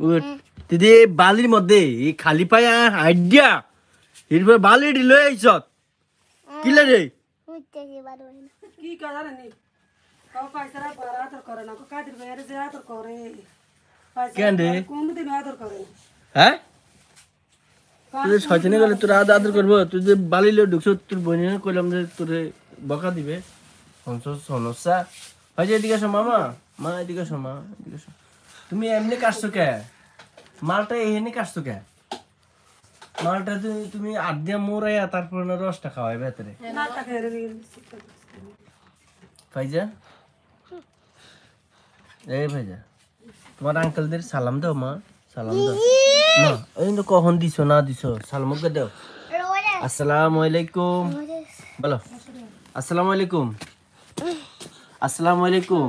উঠ দিদি বালির মধ্যে এই খালি পায়া আইডিয়া এরপর বালি লই আইছত কি লাগে কি কাজারে নি ও পয়সারা বারা তোর করে না কাদের বেরে যা তোর করে কেন রে কোন দিন আদর করে হ্যাঁ তুই শয়তানি গেলে তোর আদর করবো তুই যে বালি লই ঢুকছ তোর বোনের কইলাম যে তোরে বকা দিবে সমস্যা হয় যে এদিকে আসো মামা মা এদিকে আসো মা এদিকে আসো তুমি এমনি কাটছো কে মালটা এখানে কাটছো কে মালটা তুমি আট দিয়া মোড়াইয়া তারপর না রসটা খাওয়াই ভেতরে ভাইজা এই ভাইজা তোমার আঙ্কেলদের সালাম দাও মা সালাম দাও না এই তো কখন দিছো না দিছো সালাম ওকে দাও আসসালামু আলাইকুম বলো আসসালামু আলাইকুম আসসালামু আলাইকুম